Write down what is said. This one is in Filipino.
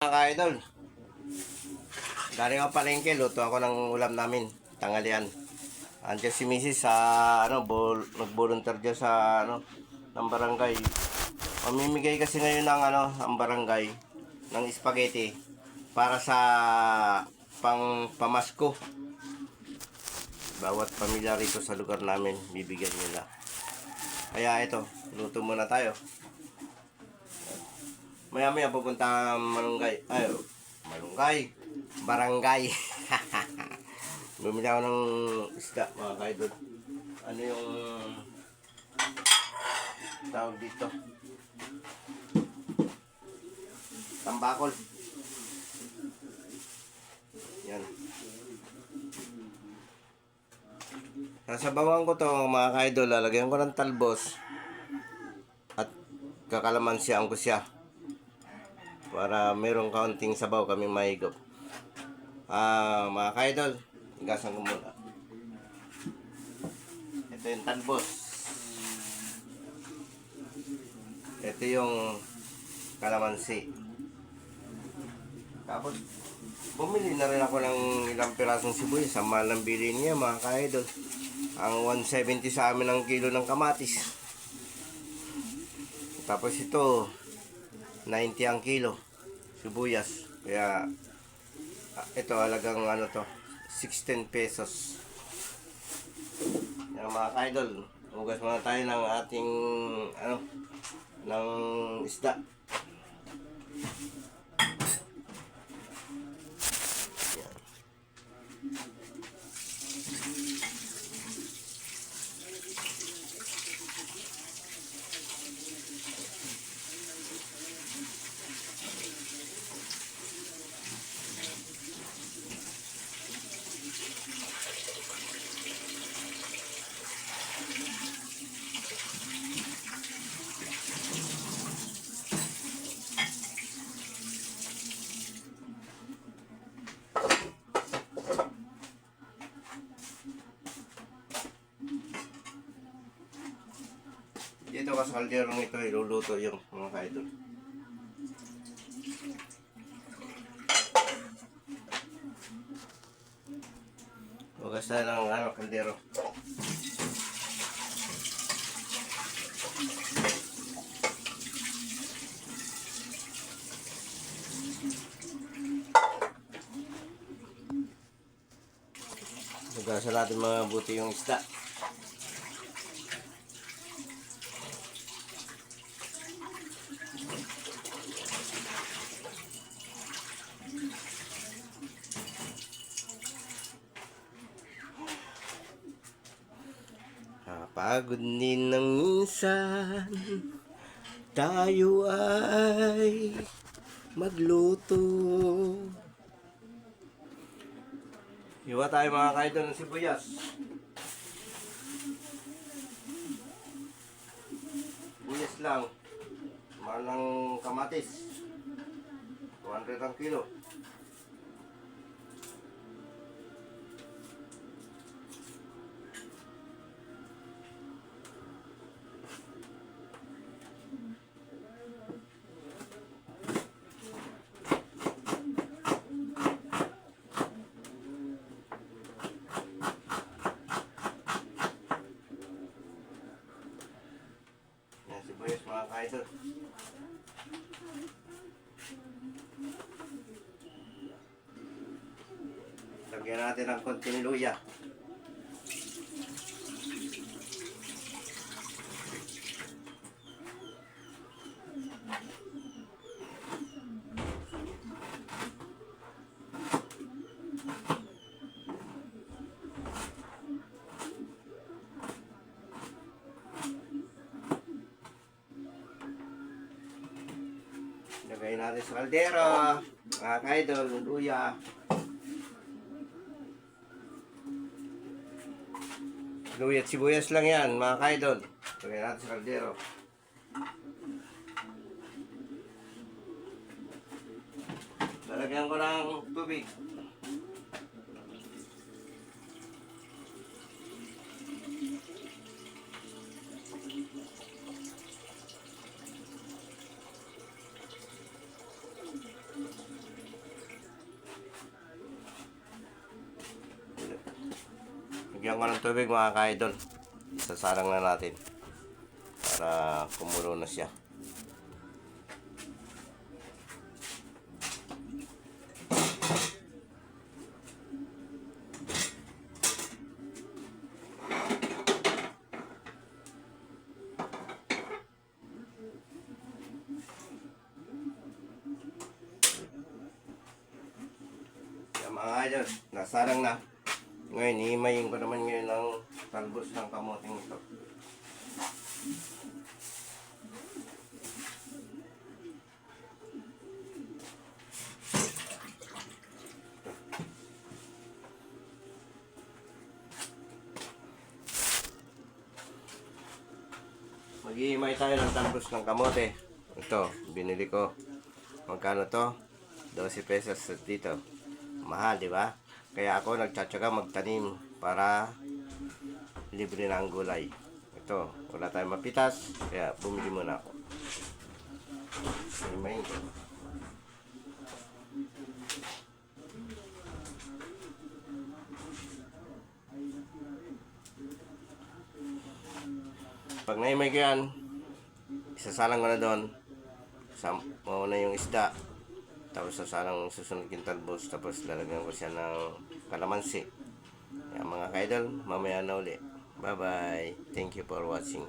Mga idol, galing ako palengke, luto ako ng ulam namin, tanghalian. Andiyan si Mrs. sa nag-volunteer dyan sa ng barangay. Mamimigay kasi ngayon ng ang barangay ng spaghetti para sa pamasko. Bawat pamilya rito sa lugar namin bibigyan nila. Kaya ito, luto muna tayo. Maya-maya pupunta malunggay. Malunggay. Barangay. Bumili ako ng isda, mga kaidol. Ano yung tawag dito? Tambakol. Yan. Sasabawan ko to, mga kaidol. Lalagyan ko ng talbos. At kakalamansiyan ko siya. Para merong kaunting sabaw kaming mahigop. Mga kaidol, igasan ko muna. Ito yung talbos. Ito yung kalamansi. Tapos, bumili na rin ako ng ilang pirasong sibuyas. Ang mahal ng bilhin niya, mga kaidol. Ang 170 sa amin ang kilo ng kamatis. Tapos ito, 90 ang kilo sibuyas. Kaya ito halagang to 16 pesos. Yan, mga kaidol, hugas muna tayo ng ating ng isda. Dito ka sa kalderong ito, iluluto yung mga kaidol. Hugas tayo ng kaldero. Hugasan natin mabuti yung isda. Pagod din ng minsan, tayo ay magluto. Iwa tayo, mga kaidol, ng sibuyas. Sibuyas lang. Mahal ng kamatis. 200 ang kilo. Sibuyas, mga kaidol. Lagyan natin ng konting luya. Lagay natin sa kaldero, mga kaidol, luya. Luya at sibuyas lang yan, mga kaidol. Lagay natin sa kaldero. Lalagyan ko ng tubig. Lagyan ko ng tubig mga ka-idol. Isasarang na natin para kumulo na siya. Yan mga idol, nasarang na. Ngayon, hihimayin ko naman ngayon ng talbos ng kamoting ito. Maghihimay tayo ng talbos ng kamote. Ito, binili ko. Magkano to? 12 pesos dito. Mahal, di ba? Kaya ako nagtsatsaga magtanim para libre na ang gulay. Ito, wala tayong mapitas, kaya bumili muna ako. Himayin ko. Pag naimay ko yan, isasalang ko na doon. Mauna yung isda. Tapos sasalang susunod yung talbos. Tapos lalagyan ko siya ng kalamansi. Yan mga kaidol, mamaya na uli. Bye bye. Thank you for watching.